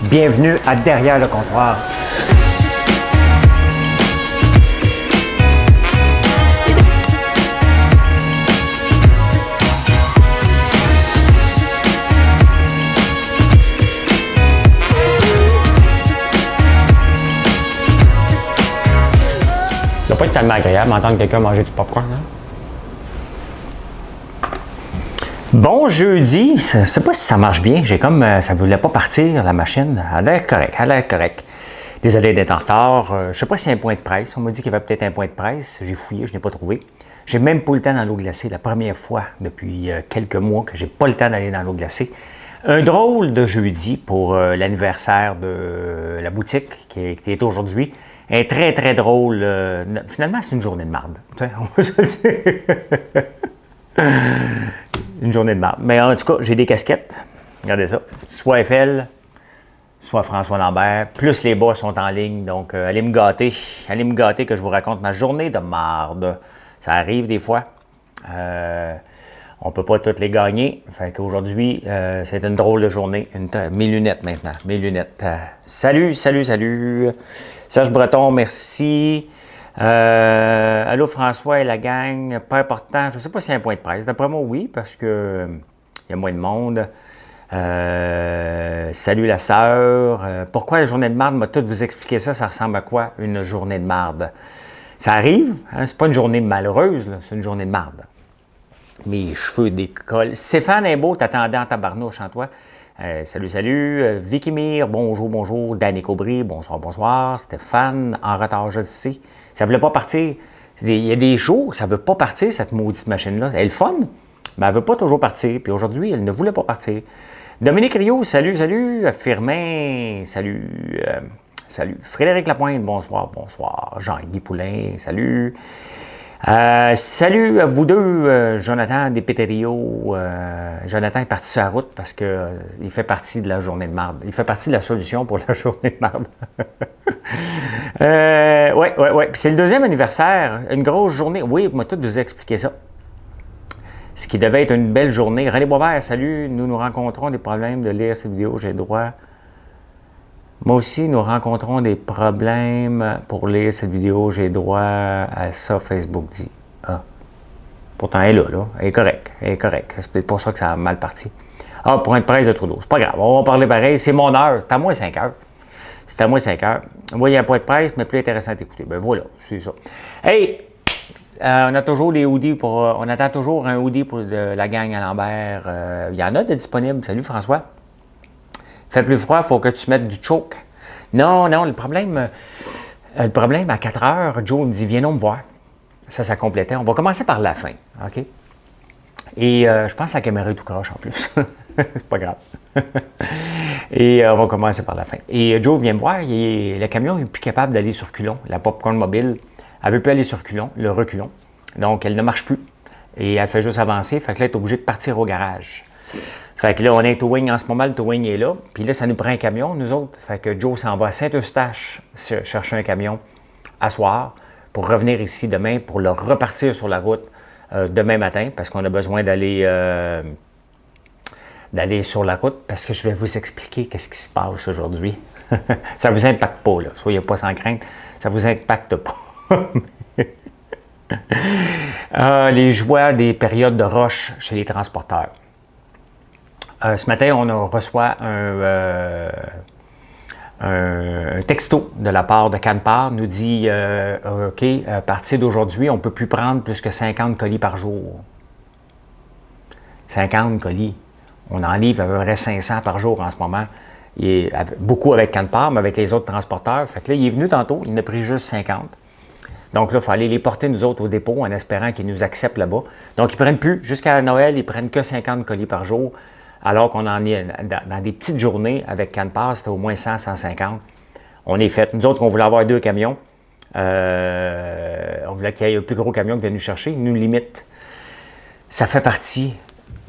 Bienvenue à Derrière le comptoir. Ça doit pas être tellement agréable d'entendre quelqu'un manger du popcorn, hein? Bon jeudi, je ne sais pas si ça marche bien, ça ne voulait pas partir la machine, elle a l'air correct. Désolé d'être en retard, je ne sais pas s'il y a un point de presse, on m'a dit qu'il y avait peut-être un point de presse, j'ai fouillé, je n'ai pas trouvé. J'ai même pas eu le temps dans l'eau glacée, la première fois depuis quelques mois que j'ai pas le temps d'aller dans l'eau glacée. Un drôle de jeudi pour l'anniversaire de la boutique qui est aujourd'hui. Un très très drôle, finalement c'est une journée de marde, on va se le dire. Une journée de marde. Mais en tout cas, j'ai des casquettes. Regardez ça. Soit Eiffel, soit François Lambert. Plus les bas sont en ligne. Donc, allez me gâter. Allez me gâter que je vous raconte ma journée de marde. Ça arrive des fois. On ne peut pas toutes les gagner. Fait qu'aujourd'hui, c'est une drôle de journée. Mes lunettes maintenant. Mes lunettes. Salut. Serge Breton, merci. Allô François et la gang, pas important, je ne sais pas s'il y a un point de presse, d'après moi oui, parce que il y a moins de monde. Salut la sœur, pourquoi la journée de marde, m'a tout vous expliquer ça ressemble à quoi une journée de marde? Ça arrive, hein, c'est pas une journée malheureuse, c'est une journée de marde. Mes cheveux décollent. Stéphane Imbeau, t'attendais en tabarnouche en toi. Salut. Vicky Mire, bonjour. Danny Cobry, bonsoir. Stéphane, en retard, je le sais. Ça ne voulait pas partir. Il y a des jours, ça ne veut pas partir, cette maudite machine-là. Elle est fun, mais elle ne veut pas toujours partir. Puis aujourd'hui, elle ne voulait pas partir. Dominique Rio, salut. Firmin, salut. Frédéric Lapointe, bonsoir. Jean-Guy Poulain, salut. Salut à vous deux, Jonathan Despeterio. Jonathan est parti sur la route parce qu'il fait partie de la journée de marde. Il fait partie de la solution pour la journée de marde. Ouais. Puis c'est le deuxième anniversaire, une grosse journée. Oui, moi, tout vous expliqué ça. Ce qui devait être une belle journée. René Boisvert, salut. Nous rencontrons des problèmes de lire cette vidéo. J'ai droit. Moi aussi, nous rencontrons des problèmes pour lire cette vidéo. J'ai droit à ça, Facebook dit. Ah. Pourtant, elle est là. Elle est correcte. C'est peut-être pour ça que ça a mal parti. Ah, point de presse de Trudeau. C'est pas grave. On va parler pareil. C'est mon heure. C'est à moi 5 heures. Oui, il y a un point de presse, mais plus intéressant à écouter. Ben voilà, c'est ça. Hey! On a toujours des hoodies on attend toujours un hoodie pour la gang à Lambert. Il y en a de disponibles. Salut François. Fait plus froid, il faut que tu mettes du choke. Non, le problème à 4 heures, Joe me dit, viens donc me voir. Ça complétait. On va commencer par la fin, OK? Et je pense que la caméra est tout croche en plus. C'est pas grave. Et on va commencer par la fin. Et Joe vient me voir, le camion n'est plus capable d'aller sur culon. La popcorn mobile, elle ne veut plus aller sur culon, le reculon. Donc, elle ne marche plus. Et elle fait juste avancer, fait que là, elle est obligée de partir au garage. Fait que là, on est towing en ce moment, le towing est là. Puis là, ça nous prend un camion, nous autres. Fait que Joe s'en va à Saint-Eustache chercher un camion à soir pour revenir ici demain, pour le repartir sur la route demain matin, parce qu'on a besoin d'aller sur la route, parce que je vais vous expliquer qu'est-ce qui se passe aujourd'hui. Ça ne vous impacte pas, là. Soyez pas sans crainte. Ça ne vous impacte pas. Les joies des périodes de rush chez les transporteurs. Ce matin, on reçoit un texto de la part de Canpar, nous dit OK, à partir d'aujourd'hui, on ne peut plus prendre plus que 50 colis par jour. 50 colis. On en livre à peu près 500 par jour en ce moment. Beaucoup avec Canpar, mais avec les autres transporteurs. Fait que là, il est venu tantôt, il en a pris juste 50. Donc là, il fallait les porter nous autres au dépôt en espérant qu'ils nous acceptent là-bas. Donc, ils ne prennent plus, jusqu'à Noël, ils ne prennent que 50 colis par jour. Alors qu'on en est dans des petites journées avec Canpar, c'était au moins 100, 150. On est fait. Nous autres, on voulait avoir 2 camions. On voulait qu'il y ait un plus gros camion qui vienne nous chercher. Ils nous limitent. Ça fait partie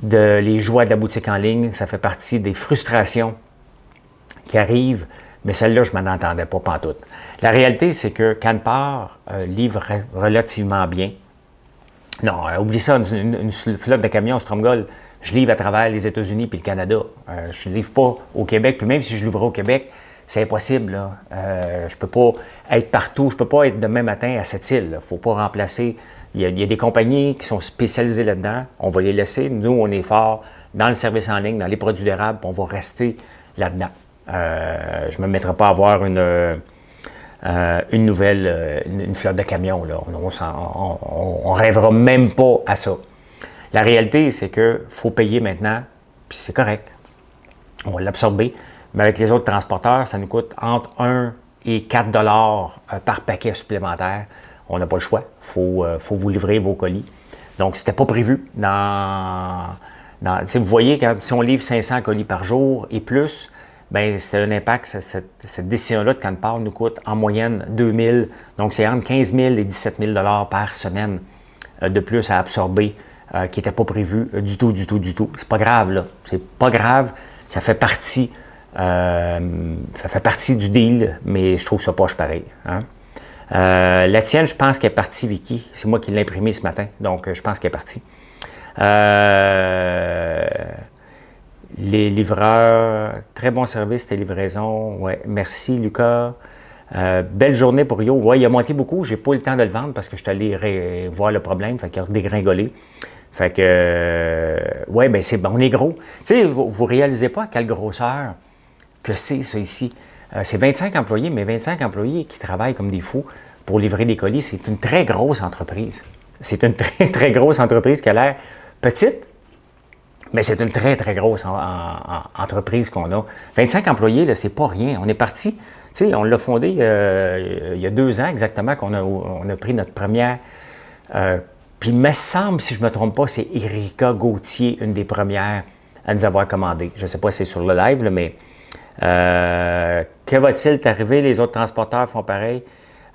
les joies de la boutique en ligne. Ça fait partie des frustrations qui arrivent. Mais celle-là, je ne m'en entendais pas pantoute. La réalité, c'est que Canpar livre relativement bien. Non, oublie ça, une flotte de camions Stromgol. je livre à travers les États-Unis puis le Canada. Je ne livre pas au Québec, puis même si je livrais au Québec, c'est impossible. Là. Je ne peux pas être partout, je ne peux pas être demain matin à cette île. Il ne faut pas remplacer. Il y a des compagnies qui sont spécialisées là-dedans. On va les laisser. Nous, on est fort dans le service en ligne, dans les produits d'érable, puis on va rester là-dedans. Je ne me mettrai pas à avoir une nouvelle, une flotte de camions. Là. On rêvera même pas à ça. La réalité, c'est qu'il faut payer maintenant, puis c'est correct. On va l'absorber. Mais avec les autres transporteurs, ça nous coûte entre 1 et 4 $ par paquet supplémentaire. On n'a pas le choix. Il faut vous livrer vos colis. Donc, ce n'était pas prévu. Vous voyez, si on livre 500 colis par jour et plus, bien, c'est un impact. Cette décision-là de Canpar nous coûte en moyenne 2 000. Donc, c'est entre 15 000 et 17 000 $ par semaine de plus à absorber qui n'était pas prévu du tout. C'est pas grave, là. C'est pas grave. Ça fait partie du deal, mais je trouve ça poche pareil. Hein? La tienne, je pense qu'elle est partie, Vicky. C'est moi qui l'ai imprimée ce matin, donc je pense qu'elle est partie. Les livreurs, très bon service, tes livraisons. Ouais, merci, Lucas. Belle journée pour Rio. Oui, il a monté beaucoup. J'ai pas eu le temps de le vendre parce que je suis allé voir le problème. Fait qu'il a dégringolé. Fait que, ouais, ben on est gros. Tu sais, vous réalisez pas à quelle grosseur que c'est, ça, ici. C'est 25 employés, mais 25 employés qui travaillent comme des fous pour livrer des colis. C'est une très grosse entreprise. C'est une très, très grosse entreprise qui a l'air petite, mais c'est une très, très grosse entreprise qu'on a. 25 employés, là, c'est pas rien. On est parti, tu sais, on l'a fondé il y a 2 ans exactement qu'on a pris notre première... puis il me semble, si je ne me trompe pas, c'est Erika Gauthier, une des premières à nous avoir commandé. Je ne sais pas si c'est sur le live, là, mais que va-t-il t'arriver? Les autres transporteurs font pareil.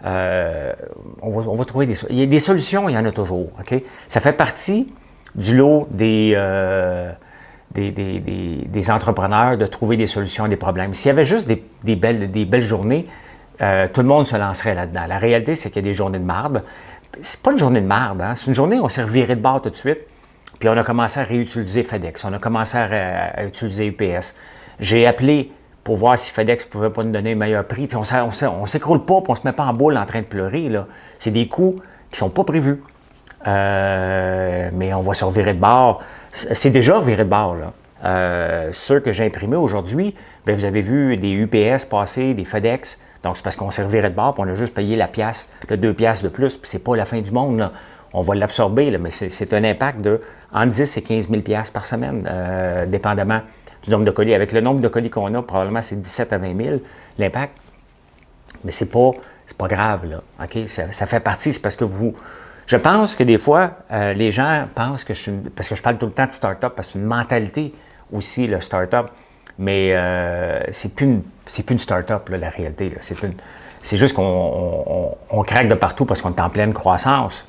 On va trouver des... Il y a des solutions, il y en a toujours. Okay? Ça fait partie du lot des entrepreneurs de trouver des solutions à des problèmes. S'il y avait juste des belles journées, tout le monde se lancerait là-dedans. La réalité, c'est qu'il y a des journées de marde. C'est pas une journée de marde, hein? C'est une journée où on s'est reviré de bord tout de suite, puis on a commencé à réutiliser FedEx, on a commencé à utiliser UPS. J'ai appelé pour voir si FedEx ne pouvait pas nous donner un meilleur prix. On ne s'écroule pas, puis on ne se met pas en boule en train de pleurer. C'est des coûts qui ne sont pas prévus. Mais on va se revirer de bord. C'est déjà reviré de bord, là. Ceux que j'ai imprimés aujourd'hui, bien, vous avez vu des UPS passer, des FedEx. Donc, c'est parce qu'on s'est reviré de bord, puis on a juste payé la pièce, le 2 piastres de plus, puis c'est pas la fin du monde, là. On va l'absorber, là, mais c'est un impact de entre 10 et 15 000 piastres par semaine, dépendamment du nombre de colis. Avec le nombre de colis qu'on a, probablement c'est 17 à 20 000, l'impact. Mais c'est pas grave, là. OK? Ça fait partie, c'est parce que je pense que des fois, les gens pensent que parce que je parle tout le temps de start-up, parce que c'est une mentalité aussi, le start-up. Mais c'est plus une start-up, là, la réalité. Là. C'est juste qu'on craque de partout parce qu'on est en pleine croissance.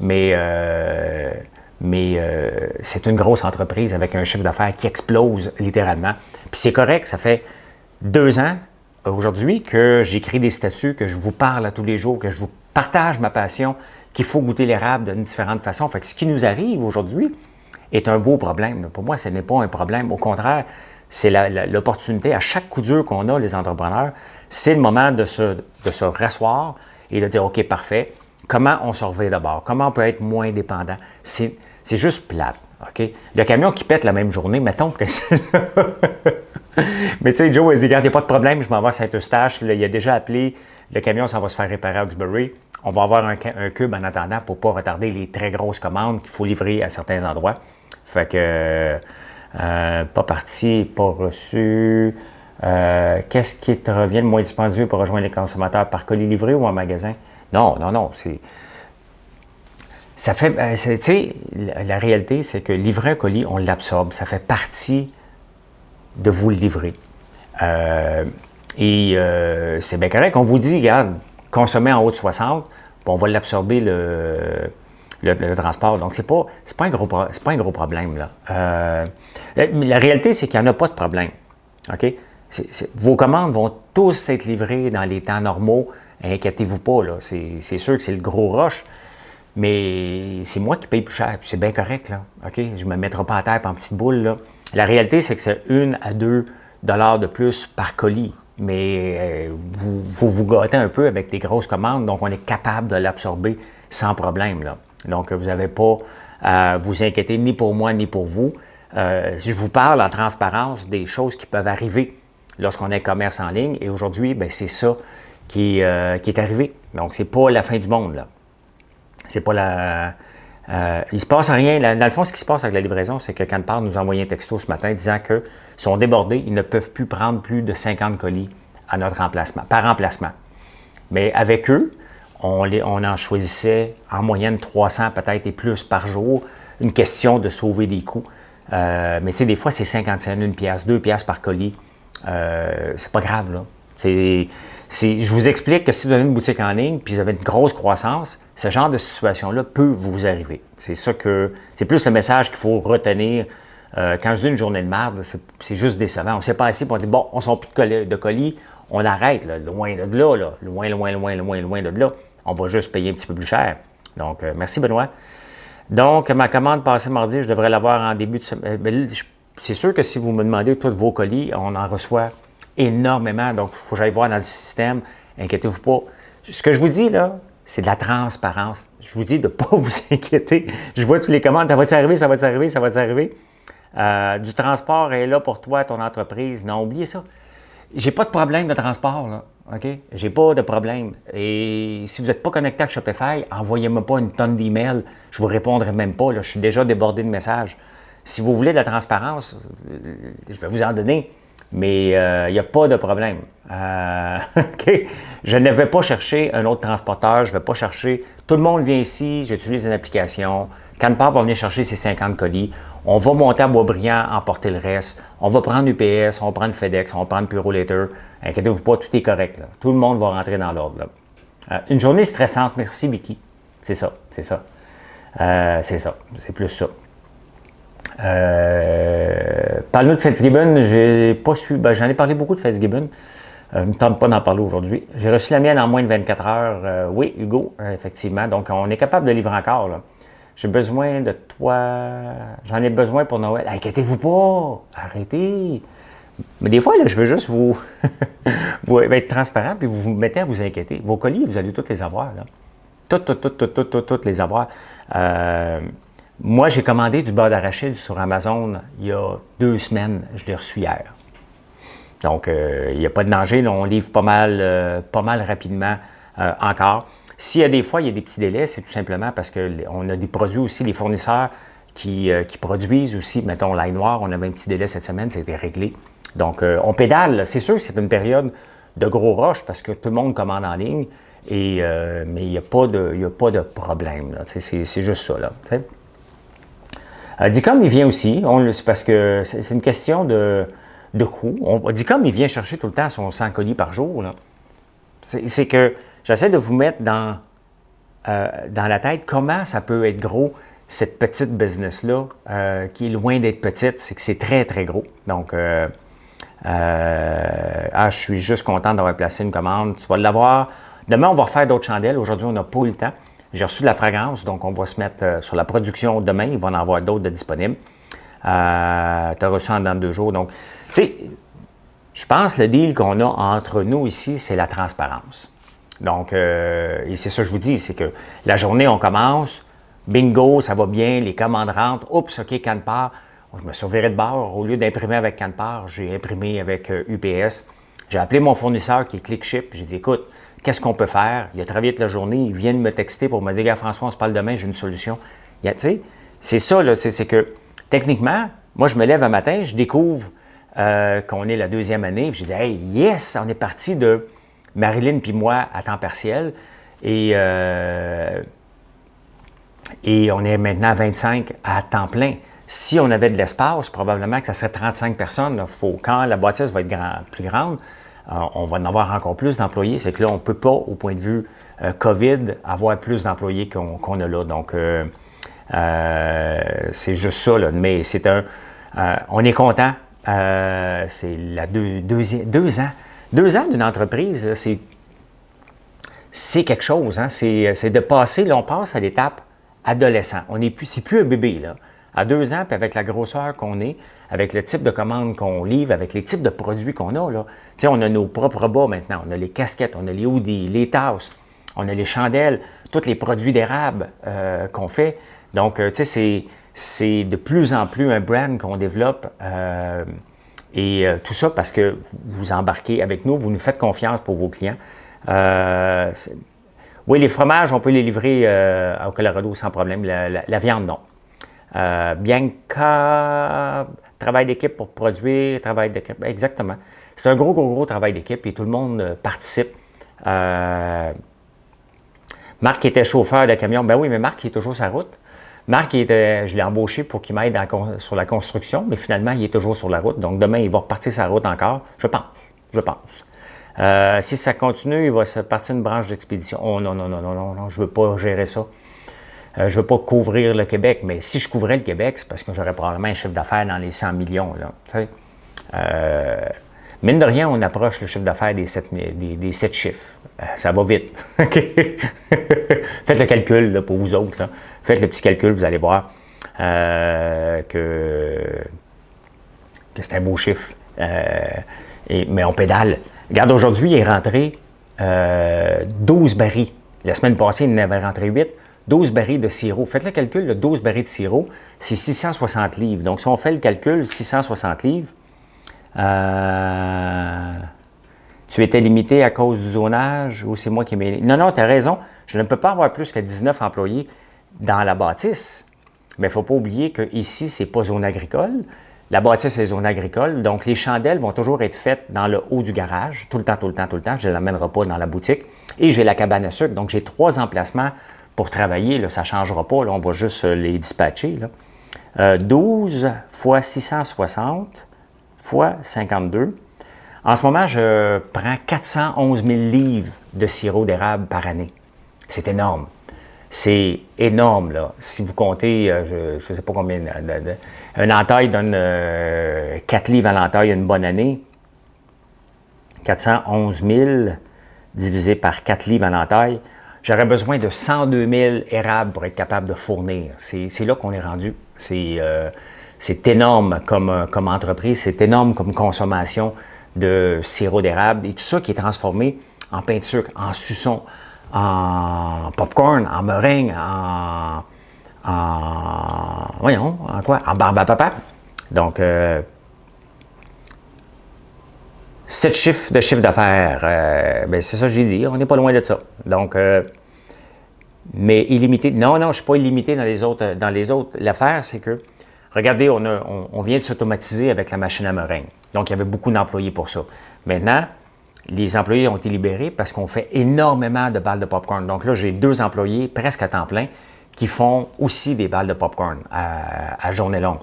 Mais c'est une grosse entreprise avec un chiffre d'affaires qui explose littéralement. Puis c'est correct, ça fait 2 ans aujourd'hui que j'écris des statuts, que je vous parle à tous les jours, que je vous partage ma passion, qu'il faut goûter l'érable d'une différente façon. Fait que ce qui nous arrive aujourd'hui est un beau problème. Pour moi, ce n'est pas un problème. Au contraire, c'est l'opportunité. À chaque coup dur qu'on a, les entrepreneurs, c'est le moment de se rasseoir et de dire, OK, parfait, comment on se revient d'abord? Comment on peut être moins dépendant? C'est juste plate, OK? Le camion qui pète la même journée, mettons que c'est... Mais tu sais, Joe, il dit, regarde, il n'y a pas de problème, je m'en vais à Saint-Eustache. Il a déjà appelé, le camion, ça va se faire réparer à Hawkesbury. On va avoir un cube en attendant pour ne pas retarder les très grosses commandes qu'il faut livrer à certains endroits. Fait que... pas parti, pas reçu. Qu'est-ce qui te revient le moins dispendieux pour rejoindre les consommateurs, par colis livré ou en magasin? Non. Ça fait, tu sais, la réalité, c'est que livrer un colis, on l'absorbe. Ça fait partie de vous le livrer. C'est bien correct. On vous dit, regarde, consommez en haut de 60, puis on va l'absorber le transport. Donc, c'est pas un gros problème, là. La réalité, c'est qu'il n'y en a pas de problème. OK? Vos commandes vont tous être livrées dans les temps normaux. Inquiétez-vous pas, là. C'est sûr que c'est le gros rush. mais c'est moi qui paye plus cher, puis c'est bien correct, là. OK? Je ne me mettrai pas à terre en petite boule, là. La réalité, c'est que c'est 1 à 2 $ de plus par colis. Mais vous gâtez un peu avec des grosses commandes, donc on est capable de l'absorber sans problème, là. Donc, vous n'avez pas à vous inquiéter ni pour moi ni pour vous. Si je vous parle en transparence des choses qui peuvent arriver lorsqu'on est commerce en ligne, et aujourd'hui, bien, c'est ça qui est arrivé. Donc, c'est pas la fin du monde, là. C'est pas la... il se passe rien. Dans le fond, ce qui se passe avec la livraison, c'est que Canpar nous a envoyé un texto ce matin disant qu'ils sont débordés, ils ne peuvent plus prendre plus de 50 colis à notre remplacement, par remplacement. Mais avec eux, on en choisissait en moyenne 300 peut-être et plus par jour. Une question de sauver des coûts. Mais tu sais, des fois, c'est 50 cents, 1 pièce, 2 pièces par colis. C'est pas grave, là. Je vous explique que si vous avez une boutique en ligne puis vous avez une grosse croissance, ce genre de situation-là peut vous arriver. C'est plus le message qu'il faut retenir. Quand je dis une journée de merde, c'est juste décevant. On ne s'est pas assis et on dit, bon, on ne sort plus de colis, on arrête, là, loin de là, loin de là. On va juste payer un petit peu plus cher. Donc, merci Benoît. Donc, ma commande passée mardi, je devrais l'avoir en début de semaine. C'est sûr que si vous me demandez tous vos colis, on en reçoit énormément. Donc, il faut que j'aille voir dans le système. Inquiétez-vous pas. Ce que je vous dis, là, c'est de la transparence. Je vous dis de ne pas vous inquiéter. Je vois tous les commandes. Ça va t'arriver, ça va t'arriver, ça va t'arriver. Du transport est là pour toi, ton entreprise. Non, oubliez ça. J'ai pas de problème de transport, là. OK? J'ai pas de problème. Et si vous n'êtes pas connecté avec Shopify, envoyez-moi pas une tonne d'emails. Je vous répondrai même pas, là. Je suis déjà débordé de messages. Si vous voulez de la transparence, je vais vous en donner. Mais il n'y a pas de problème. OK? Je ne vais pas chercher un autre transporteur. Je ne vais pas chercher... Tout le monde vient ici, j'utilise une application. Canpar va venir chercher ses 50 colis. On va monter à Boisbriand, emporter le reste. On va prendre UPS, on va prendre FedEx, on va prendre Purolator. Inquiétez-vous pas, tout est correct, là. Tout le monde va rentrer dans l'ordre, là. Une journée stressante. Merci, Vicky. C'est ça, c'est ça. C'est ça, c'est plus ça. Parle-nous de Fitzgibbon, j'ai pas su, j'en ai parlé beaucoup de Fitzgibbon. Je ne me tente pas d'en parler aujourd'hui. J'ai reçu la mienne en moins de 24 heures. Oui, Hugo, effectivement. Donc, on est capable de livrer encore, là. J'ai besoin de toi. J'en ai besoin pour Noël. Inquiétez-vous pas. Arrêtez. Mais des fois, là, je veux juste vous être transparent puis vous vous mettez à vous inquiéter. Vos colis, vous allez tous les avoir, là. Toutes les avoir. Moi, j'ai commandé du beurre d'arachide sur Amazon il y a 2 semaines. Je l'ai reçu hier. Donc, il n'y a pas de danger. Là, on livre pas mal rapidement encore. S'il y a des fois, il y a des petits délais, c'est tout simplement parce qu'on a des produits aussi, les fournisseurs qui produisent aussi. Mettons, l'ail noir, on avait un petit délai cette semaine, ça a été réglé. Donc, on pédale. C'est sûr que c'est une période de gros rush parce que tout le monde commande en ligne. Mais il n'y a pas de problème. Là, c'est juste ça. Là, Dicom, il vient aussi. C'est parce que c'est une question de coût. Dicom, il vient chercher tout le temps son 100 colis par jour. Là. C'est que j'essaie de vous mettre dans la tête comment ça peut être gros, cette petite business-là, qui est loin d'être petite. C'est que c'est très, très gros. Donc, je suis juste content d'avoir placé une commande. Tu vas l'avoir. Demain, on va refaire d'autres chandelles. Aujourd'hui, on n'a pas eu le temps. J'ai reçu de la fragrance, donc on va se mettre sur la production demain. Il va en avoir d'autres de disponibles. Tu as reçu dans 2 jours. Donc, tu sais, je pense que le deal qu'on a entre nous ici, c'est la transparence. Donc, et c'est ça que je vous dis, c'est que la journée, on commence, bingo, ça va bien, les commandes rentrent, oups, OK, Canpar. Je me suis viré de bord. Au lieu d'imprimer avec Canpar, j'ai imprimé avec UPS. J'ai appelé mon fournisseur qui est ClickShip. J'ai dit, écoute, qu'est-ce qu'on peut faire? Il a travaillé toute la journée, il vient de me texter pour me dire, gars, François, on se parle demain, j'ai une solution. Tu sais, c'est ça, là, c'est que techniquement, moi, je me lève un matin, je découvre qu'on est la 2e année, puis je dis, hey, yes, on est parti de Marilyn puis moi à temps partiel, et on est maintenant à 25 à temps plein. Si on avait de l'espace, probablement que ça serait 35 personnes. Là. Quand la bâtisse va être plus grande, on va en avoir encore plus d'employés. C'est que là, on ne peut pas, au point de vue COVID, avoir plus d'employés qu'on a là. Donc, c'est juste ça. Là. Mais c'est on est content. C'est la 2 ans. 2 ans d'une entreprise, c'est quelque chose, hein? C'est de passer, là, on passe à l'étape adolescent. C'est plus un bébé, là. À 2 ans, puis avec la grosseur qu'on est, avec le type de commande qu'on livre, avec les types de produits qu'on a, là. Tu sais, on a nos propres bas maintenant, on a les casquettes, on a les hoodies, les tasses, on a les chandelles, tous les produits d'érable qu'on fait. Donc, tu sais, c'est de plus en plus un brand qu'on développe. Tout ça parce que vous embarquez avec nous, vous nous faites confiance pour vos clients. Oui, les fromages, on peut les livrer au Colorado sans problème. La viande, non. Bianca, travail d'équipe pour produire, travail d'équipe, exactement. C'est un gros travail d'équipe et tout le monde participe. Marc était chauffeur de camion. Ben oui, mais Marc, il est toujours sur la route. Marc, je l'ai embauché pour qu'il m'aide sur la construction, mais finalement, il est toujours sur la route. Donc, demain, il va repartir sur la route encore. Je pense. Si ça continue, il va se partir une branche d'expédition. Oh non, je ne veux pas gérer ça. Je ne veux pas couvrir le Québec, mais si je couvrais le Québec, c'est parce que j'aurais probablement un chiffre d'affaires dans les 100 millions. Là, tu sais. Mine de rien, on approche le chiffre d'affaires des 7 chiffres. Ça va vite. Faites le calcul là, pour vous autres. Là. Faites le petit calcul, vous allez voir que c'est un beau chiffre. Mais on pédale. Regarde, aujourd'hui, il est rentré 12 barils. La semaine passée, il en avait rentré 8. 12 barils de sirop. Faites le calcul, 12 barils de sirop, c'est 660 livres. Donc, si on fait le calcul, 660 livres, tu étais limité à cause du zonage ou c'est moi qui m'ai... Non, tu as raison. Je ne peux pas avoir plus que 19 employés dans la bâtisse. Mais il ne faut pas oublier qu'ici, ce n'est pas zone agricole. La bâtisse est zone agricole. Donc, les chandelles vont toujours être faites dans le haut du garage, tout le temps. Je ne l'amènerai pas dans la boutique. Et j'ai la cabane à sucre. Donc, j'ai 3 emplacements pour travailler. Là, ça ne changera pas. Là, on va juste les dispatcher. Là. 12 fois 660 fois 52. En ce moment, je prends 411 000 livres de sirop d'érable par année. C'est énorme. C'est énorme, là. Si vous comptez, je ne sais pas combien, un entaille donne 4 livres à l'entaille une bonne année. 411 000 divisé par 4 livres à l'entaille. J'aurais besoin de 102 000 érables pour être capable de fournir. C'est là qu'on est rendu. C'est énorme comme entreprise, c'est énorme comme consommation de sirop d'érable et tout ça qui est transformé en pain de sucre, en suçon, en popcorn, en meringue, en quoi? En barbe à papa. Donc, 7 chiffres de chiffre d'affaires, ben c'est ça que j'ai dit, on n'est pas loin de ça. Donc, mais illimité, non, je ne suis pas illimité dans les autres. L'affaire, c'est que, regardez, on vient de s'automatiser avec la machine à meringue. Donc, il y avait beaucoup d'employés pour ça. Maintenant, les employés ont été libérés parce qu'on fait énormément de balles de popcorn. Donc là, j'ai 2 employés presque à temps plein qui font aussi des balles de popcorn à journée longue.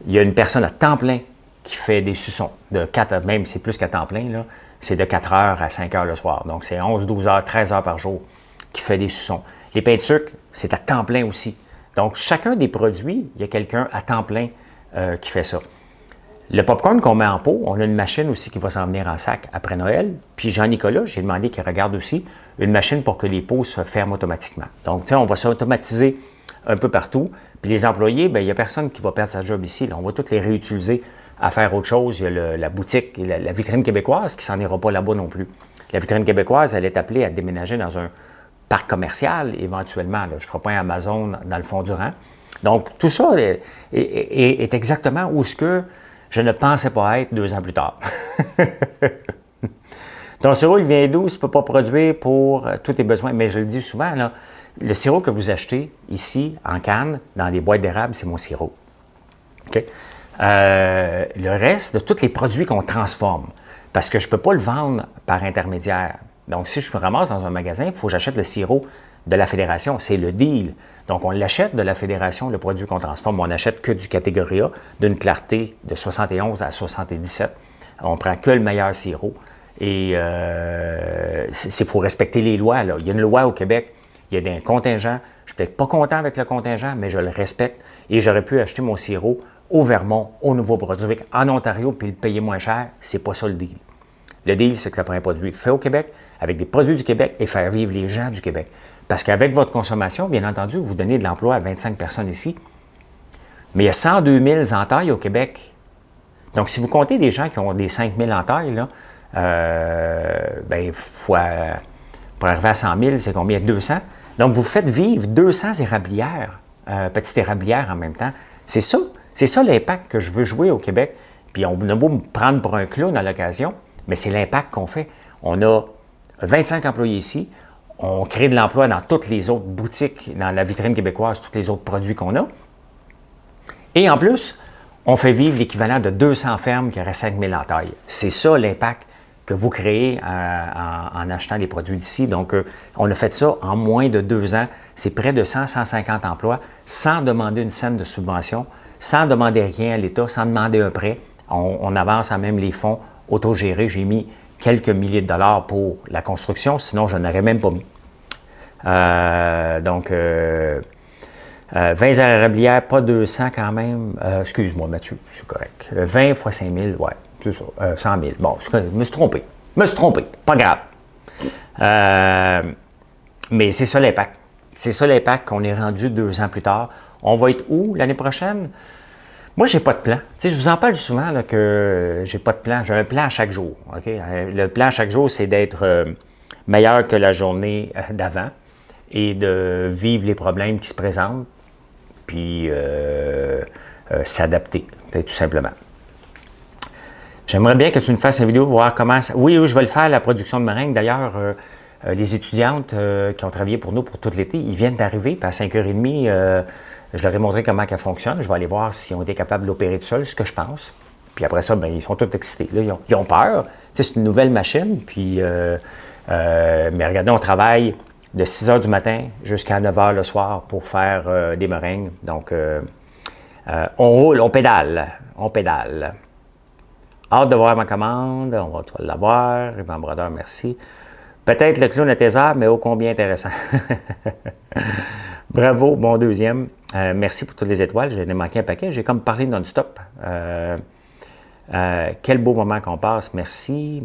Il y a une personne à temps plein qui fait des suçons, de 4, même c'est plus qu'à temps plein, là, c'est de 4 heures à 5 heures le soir. Donc, c'est 11, 12 heures, 13 heures par jour qui fait des suçons. Les pains de sucre, c'est à temps plein aussi. Donc, chacun des produits, il y a quelqu'un à temps plein qui fait ça. Le popcorn qu'on met en pot, on a une machine aussi qui va s'en venir en sac après Noël. Puis Jean-Nicolas, j'ai demandé qu'il regarde aussi une machine pour que les pots se ferment automatiquement. Donc, tu sais, on va s'automatiser un peu partout. Puis les employés, bien, il n'y a personne qui va perdre sa job ici. Là, on va tous les réutiliser à faire autre chose. Il y a la boutique, la vitrine québécoise qui s'en ira pas là-bas non plus. La vitrine québécoise, elle est appelée à déménager dans un parc commercial éventuellement. Là. Je ne ferai pas un Amazon dans le fond du rang. Donc, tout ça est exactement où ce que je ne pensais pas être 2 ans plus tard. Ton sirop, il vient d'où? Tu ne peux pas produire pour tous tes besoins. Mais je le dis souvent, là, le sirop que vous achetez ici, en canne, dans les boîtes d'érable, c'est mon sirop. Okay? Le reste de tous les produits qu'on transforme, parce que je ne peux pas le vendre par intermédiaire. Donc, si je me ramasse dans un magasin, il faut que j'achète le sirop de la Fédération. C'est le deal. Donc, on l'achète de la Fédération, le produit qu'on transforme. On n'achète que du catégorie A, d'une clarté de 71 à 77. On prend que le meilleur sirop. Et il faut respecter les lois. Là. Il y a une loi au Québec. Il y a des contingents. Je ne suis peut-être pas content avec le contingent, mais je le respecte. Et j'aurais pu acheter mon sirop au Vermont, au Nouveau-Brunswick, en Ontario, puis le payer moins cher. C'est pas ça le deal. Le deal, c'est que ça prend un produit fait au Québec, avec des produits du Québec et faire vivre les gens du Québec. Parce qu'avec votre consommation, bien entendu, vous donnez de l'emploi à 25 personnes ici. Mais il y a 102 000 entailles au Québec. Donc, si vous comptez des gens qui ont des 5 000 entailles, là, pour arriver à 100 000, c'est combien? 200. Donc, vous faites vivre 200 érablières, petites érablières en même temps. C'est ça l'impact que je veux jouer au Québec. Puis, on a beau me prendre pour un clown à l'occasion, mais c'est l'impact qu'on fait. On a 25 employés ici. On crée de l'emploi dans toutes les autres boutiques, dans la vitrine québécoise, tous les autres produits qu'on a. Et en plus, on fait vivre l'équivalent de 200 fermes qui auraient 5 000 entailles. C'est ça l'impact que vous créez en achetant les produits d'ici. Donc, on a fait ça en moins de 2 ans. C'est près de 100-150 emplois sans demander une scène de subvention, sans demander rien à l'État, sans demander un prêt. On avance à même les fonds autogérés. J'ai mis quelques milliers de dollars pour la construction, sinon je n'aurais même pas mis. 20 érablières, pas 200 quand même. Excuse-moi, Mathieu, c'est correct. 20 fois 5 000, ouais, c'est ça. 100 000. Bon, je me suis trompé. Pas grave. Mais c'est ça l'impact. C'est ça l'impact qu'on est rendu 2 ans plus tard. On va être où l'année prochaine? Moi, j'ai pas de plan. Tu sais, je vous en parle souvent là, que j'ai pas de plan. J'ai un plan à chaque jour. Okay? Le plan à chaque jour, c'est d'être meilleur que la journée d'avant et de vivre les problèmes qui se présentent, puis s'adapter, tout simplement. J'aimerais bien que tu nous fasses une vidéo, voir comment... Oui, je vais le faire, la production de meringues. D'ailleurs, les étudiantes qui ont travaillé pour nous pour tout l'été, ils viennent d'arriver, puis à 5h30, je leur ai montré comment elle fonctionne. Je vais aller voir s'ils ont été capables de l'opérer tout seul, ce que je pense. Puis après ça, bien, ils sont tous excités. Là. Ils ont peur. Tu sais, c'est une nouvelle machine. Puis, mais regardez, on travaille de 6 h du matin jusqu'à 9 h le soir pour faire des meringues. Donc, on roule, on pédale. Hâte de voir ma commande. On va l'avoir. Yvan Brodeur, merci. Peut-être le clown à tes heures, mais ô combien intéressant. Bravo, bon deuxième. Merci pour toutes les étoiles. J'en ai manqué un paquet. J'ai comme parlé non-stop. Quel beau moment qu'on passe. Merci.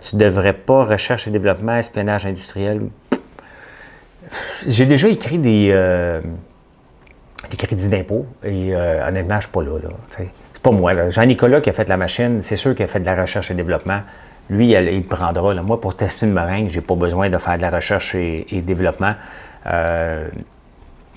Tu ne devrais pas recherche et développement, espionnage industriel. J'ai déjà écrit des crédits d'impôt et honnêtement, je ne suis pas là. C'est pas moi. Jean-Nicolas qui a fait la machine, c'est sûr qu'il a fait de la recherche et développement. Lui, il prendra. Là. Moi, pour tester une meringue, je n'ai pas besoin de faire de la recherche et développement. Ça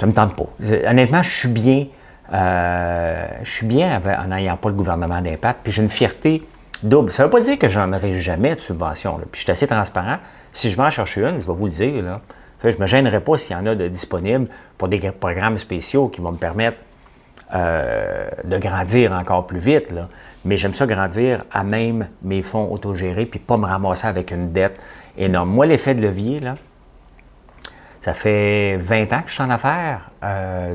ne me tente pas. Honnêtement, je suis bien en n'ayant pas le gouvernement d'impact. Puis j'ai une fierté double. Ça ne veut pas dire que j'en aurai jamais de subvention. Là. Puis je suis assez transparent. Si je vais en chercher une, je vais vous le dire. Là. Je ne me gênerai pas s'il y en a de disponibles pour des programmes spéciaux qui vont me permettre de grandir encore plus vite. Là. Mais j'aime ça grandir à même mes fonds autogérés puis pas me ramasser avec une dette énorme. Moi, l'effet de levier, là, ça fait 20 ans que je suis en affaires,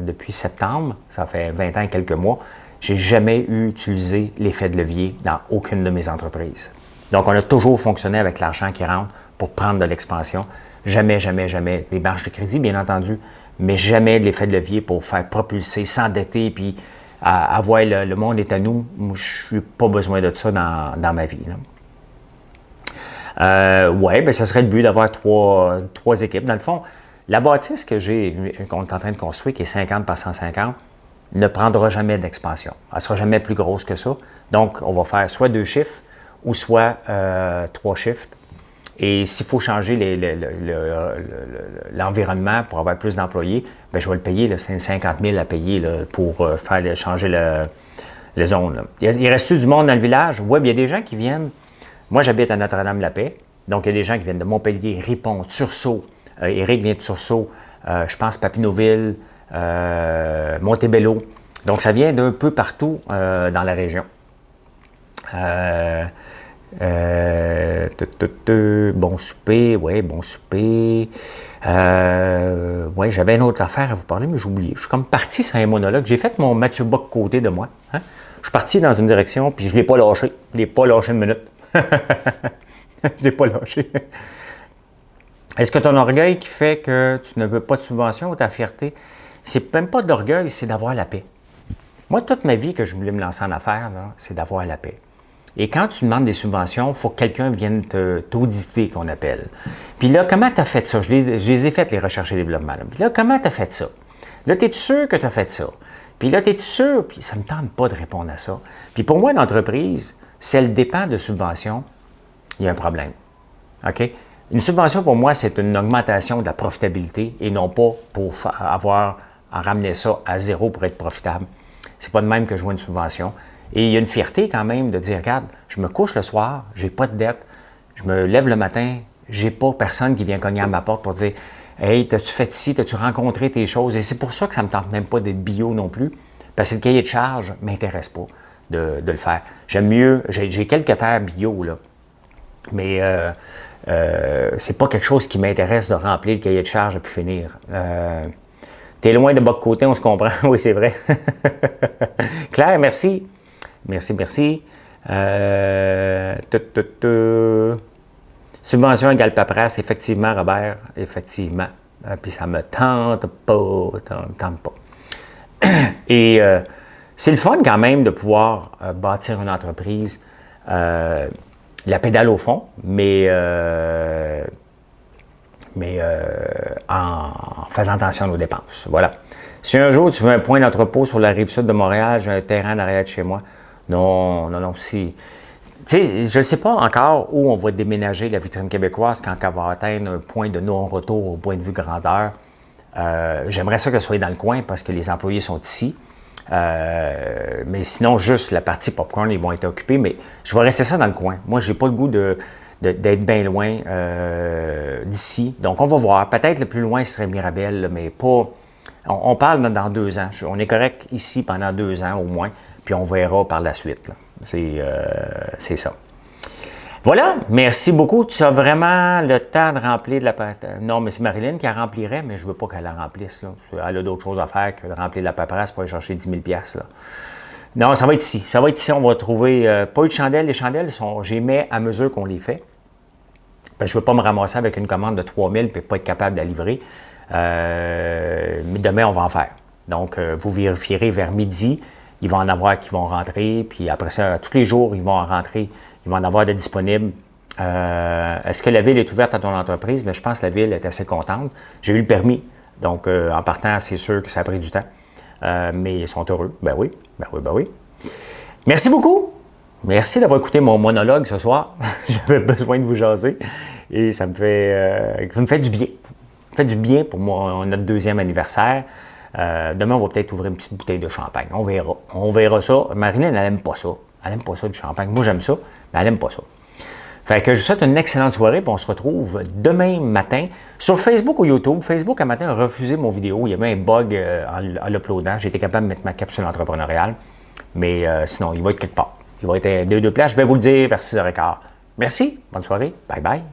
depuis septembre. Ça fait 20 ans et quelques mois. J'ai jamais utilisé l'effet de levier dans aucune de mes entreprises. Donc, on a toujours fonctionné avec l'argent qui rentre pour prendre de l'expansion. Jamais. Les marges de crédit, bien entendu, mais jamais de l'effet de levier pour faire propulser, s'endetter, puis avoir le monde est à nous. Moi, je n'ai pas besoin de ça dans ma vie. Oui, bien, ça serait le but d'avoir trois équipes. Dans le fond, la bâtisse qu'on est en train de construire, qui est 50 par 150, ne prendra jamais d'expansion. Elle ne sera jamais plus grosse que ça. Donc, on va faire soit 2 chiffres ou soit 3 chiffres. Et s'il faut changer l'environnement pour avoir plus d'employés, bien, je vais le payer. Là, c'est 50 000 à payer là, pour changer le zone. Là. Il reste-tu du monde dans le village? Oui, il y a des gens qui viennent. Moi, j'habite à Notre-Dame-la-Paix. Donc, il y a des gens qui viennent de Montpellier, Ripon, Tursault. Éric vient de Tursault. Je pense Papineauville, Montebello. Donc, ça vient d'un peu partout dans la région. Bon souper, oui, bon souper. Oui, j'avais une autre affaire à vous parler, mais j'ai oublié. Je suis comme parti sur un monologue. J'ai fait mon Mathieu Bock côté de moi. Hein? Je suis parti dans une direction, puis je ne l'ai pas lâché. Je ne l'ai pas lâché une minute. Je ne l'ai pas lâché. Est-ce que ton orgueil qui fait que tu ne veux pas de subvention ou ta fierté, c'est même pas de l'orgueil, c'est d'avoir la paix. Moi, toute ma vie que je voulais me lancer en affaires, c'est d'avoir la paix. Et quand tu demandes des subventions, il faut que quelqu'un vienne t'auditer, qu'on appelle. Puis là, comment tu as fait ça? Je les ai faites, les recherches et développement. Là. Puis là, comment tu as fait ça? Là, es-tu sûr que tu as fait ça? Puis là, es-tu sûr? Puis ça ne me tente pas de répondre à ça. Puis pour moi, l'entreprise, si elle dépend de subventions, il y a un problème. OK? Une subvention, pour moi, c'est une augmentation de la profitabilité et non pas pour avoir à ramener ça à zéro pour être profitable. C'est pas de même que je vois une subvention. Et il y a une fierté quand même de dire, regarde, je me couche le soir, j'ai pas de dette, je me lève le matin, j'ai pas personne qui vient cogner à ma porte pour dire, hey, t'as-tu fait ci, t'as-tu rencontré tes choses? Et c'est pour ça que ça me tente même pas d'être bio non plus, parce que le cahier de charge ne m'intéresse pas de le faire. J'aime mieux, j'ai quelques terres bio, là, mais c'est pas quelque chose qui m'intéresse de remplir le cahier de charge et puis finir. T'es loin de bas de côté, on se comprend. Oui, c'est vrai. Claire, merci. Merci. Subvention égale paperasse, effectivement, Robert, effectivement. Puis ça me tente pas. Et c'est le fun quand même de pouvoir bâtir une entreprise, la pédale au fond, mais en faisant attention à nos dépenses. Voilà. Si un jour tu veux un point d'entrepôt sur la rive sud de Montréal, j'ai un terrain derrière de chez moi. Non, si. Tu sais, je ne sais pas encore où on va déménager la vitrine québécoise quand elle va atteindre un point de non-retour au point de vue grandeur. J'aimerais ça qu'elle soit dans le coin parce que les employés sont ici. Mais sinon, juste la partie popcorn, ils vont être occupés. Mais je vais rester ça dans le coin. Moi, je n'ai pas le goût d'être bien loin d'ici. Donc, on va voir. Peut-être le plus loin serait Mirabel, mais pas... On parle dans 2 ans. On est correct ici pendant 2 ans au moins, puis on verra par la suite. C'est ça. Voilà, merci beaucoup. Tu as vraiment le temps de remplir de la paperasse. Non, mais c'est Marilyn qui la remplirait, mais je ne veux pas qu'elle la remplisse. Là. Elle a d'autres choses à faire que de remplir de la paperasse pour aller chercher 10 000 $. Là. Non, ça va être ici. Ça va être ici. On va trouver... pas eu de chandelles. Les chandelles, j'y mets à mesure qu'on les fait. Ben, je ne veux pas me ramasser avec une commande de 3 000 et pas être capable de la livrer. Mais demain, on va en faire. Donc, vous vérifierez vers midi. Il va en avoir qui vont rentrer. Puis après ça, tous les jours, ils vont en rentrer. Il va en avoir de disponibles. Est-ce que la ville est ouverte à ton entreprise? Bien, je pense que la ville est assez contente. J'ai eu le permis. Donc, en partant, c'est sûr que ça a pris du temps. Mais ils sont heureux. Ben oui. Merci beaucoup. Merci d'avoir écouté mon monologue ce soir. J'avais besoin de vous jaser. Et ça me fait du bien. Ça me fait du bien pour notre 2e anniversaire. Demain, on va peut-être ouvrir une petite bouteille de champagne. On verra. On verra ça. Marilyn, elle n'aime pas ça. Elle n'aime pas ça, du champagne. Moi, j'aime ça, mais elle n'aime pas ça. Fait que je vous souhaite une excellente soirée, puis on se retrouve demain matin sur Facebook ou YouTube. Facebook, un matin, a refusé mon vidéo. Il y avait un bug en l'uploadant. J'ai été capable de mettre ma capsule entrepreneuriale. Mais sinon, il va être quelque part. Il va être des 2 places. Je vais vous le dire vers 6h15. Merci. Bonne soirée. Bye bye.